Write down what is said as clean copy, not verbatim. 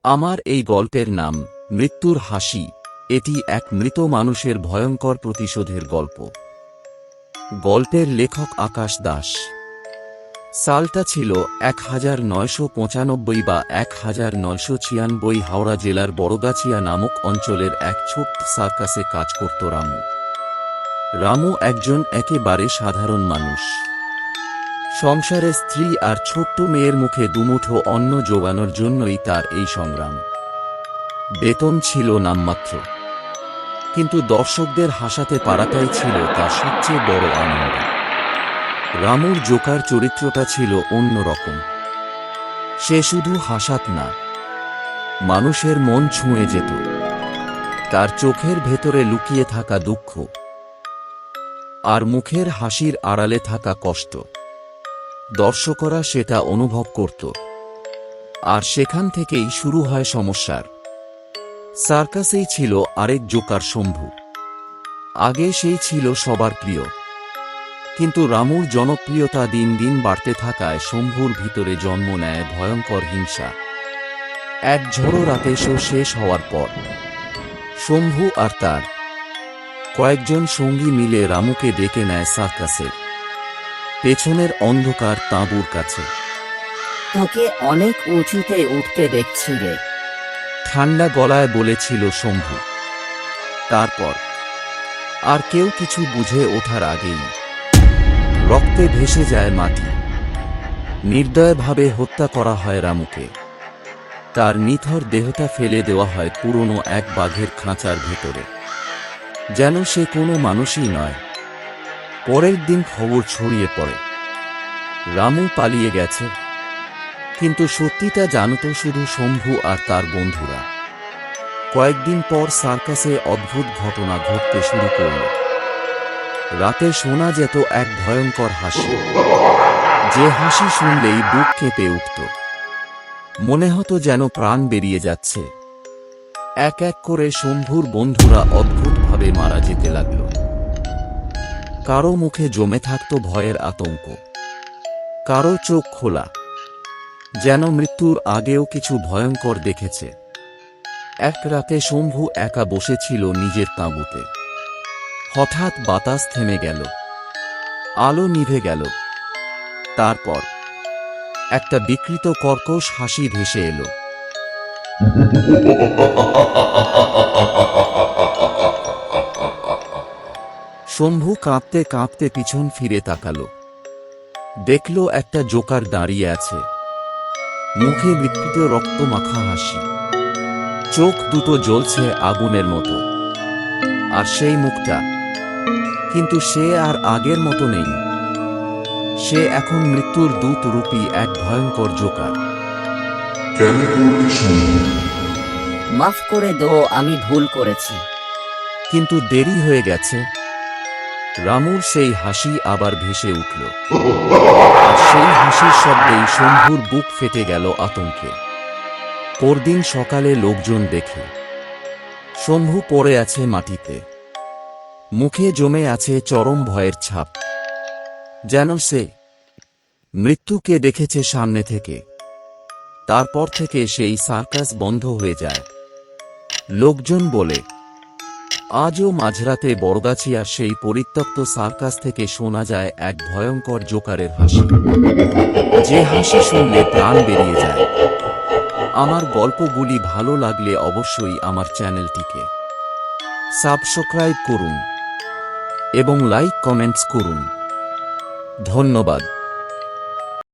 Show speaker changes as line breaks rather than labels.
আমার এই গল্পের নাম মৃত্যুর হাসি। এটি এক মৃত মানুষের ভয়ঙ্কর প্রতিশোধের গল্প। গল্পের লেখক আকাশ দাস। সালটা ছিল 1995 বা 1996। হাওড়া জেলার বড়গাছিয়া নামক অঞ্চলের এক ছোট্ট সার্কাসে কাজ করত রামু। রামু একজন একেবারে সাধারণ মানুষ। সংসারে স্ত্রী আর ছোট্ট মেয়ের মুখে দুমুঠো অন্ন জোগানোর জন্যই তার এই সংগ্রাম। বেতন ছিল নামমাত্র, কিন্তু দর্শকদের হাসাতে পারাটাই ছিল তার সবচেয়ে বড় আনন্দ। রামুর জোকার চরিত্রটা ছিল অন্যরকম। সে শুধু হাসাত না, মানুষের মন ছুঁয়ে যেত। তার চোখের ভেতরে লুকিয়ে থাকা দুঃখ আর মুখের হাসির আড়ালে থাকা কষ্ট, দর্শকরা সেটা অনুভব করত। আর সেখান থেকেই শুরু হয় সমস্যার। সার্কাসেই ছিল আরেক জোকার শম্ভু। আগে সেই ছিল সবার প্রিয়, কিন্তু রামুর জনপ্রিয়তা দিন দিন বাড়তে থাকায় শম্ভুর ভিতরে জন্ম নেয় ভয়ঙ্কর হিংসা। এক ঝড়ো রাতে শো শেষ হওয়ার পর শম্ভু আর তার কয়েকজন সঙ্গী মিলে রামুকে ডেকে নেয় সার্কাসের পেছনের অন্ধকার তাঁবুর কাছে।
তোকে অনেক উঁচুতে উঠতে দেখছি রে,
ঠান্ডা গলায় বলেছিল শম্ভু। তারপর আর কেউ কিছু বুঝে ওঠার আগেই রক্তে ভেসে যায় মাটি। নির্দয়ভাবে হত্যা করা হয় রামুকে। তার নিথর দেহটা ফেলে দেওয়া হয় পুরনো এক বাঘের খাঁচার ভেতরে, যেন সে কোনো মানুষই নয়। পরের দিন খবর ছড়িয়ে পড়ে রামু পালিয়ে গেছে, কিন্তু সত্যিটা জানত শুধু শম্ভু আর তার বন্ধুরা। কয়েকদিন পর সার্কাসে অদ্ভুত ঘটনা ঘটতে শুরু করল। রাতে শোনা যেত এক ভয়ঙ্কর হাসি, যে হাসি শুনলেই বুক কেঁপে উঠত। মনে হতো যেন প্রাণ বেরিয়ে যাচ্ছে। এক এক করে শম্ভুর বন্ধুরা অদ্ভুতভাবে মারা যেতে লাগল। কারো মুখে জমে থাকত ভয়ের আতঙ্ক, কারো চোখ খোলা, যেন মৃত্যুর আগেও কিছু ভয়ঙ্কর দেখেছে। এক রাতে শম্ভু একা বসেছিল নিজের তাঁবুতে। হঠাৎ বাতাস থেমে গেল, আলো নিভে গেল। তারপর একটা বিকৃত কর্কশ হাসি ভেসে এলো। শম্ভু কাঁপতে কাঁপতে পিছন ফিরে তাকালো। দেখল একটা জোকার দাঁড়িয়ে আছে, মুখে বিকৃত রক্তমাখা হাসি, চোখ দুটো জ্বলছে আগুনের মতো। আর সেই মুখটা, কিন্তু সে আর আগের মতো নেই। সে এখন মৃত্যুর দূত রূপী এক ভয়ঙ্কর জোকার।
মাফ করে দো, আমি ভুল করেছি।
কিন্তু দেরি হয়ে গেছে। রামুর সেই হাসি আবার ভেসে উঠল, আর সেই হাসির শব্দেই শম্ভুর বুক ফেটে গেল আতঙ্কে। পরদিন সকালে লোকজন দেখে শম্ভু পড়ে আছে মাটিতে, মুখে জমে আছে চরম ভয়ের ছাপ, যেন সে মৃত্যুকে দেখেছে সামনে থেকে। তারপর থেকে সেই সার্কাস বন্ধ হয়ে যায়। লোকজন বলে, আজও মাঝরাতে বড়গাছিয়ার সেই পরিত্যক্ত সার্কাস থেকে শোনা যায় এক ভয়ঙ্কর জোকারের হাসি, যে হাসি শুনলে প্রাণ বেরিয়ে যায়। আমার গল্পগুলি ভালো লাগলে অবশ্যই আমার চ্যানেলটিকে সাবস্ক্রাইব করুন এবং লাইক কমেন্টস করুন। ধন্যবাদ।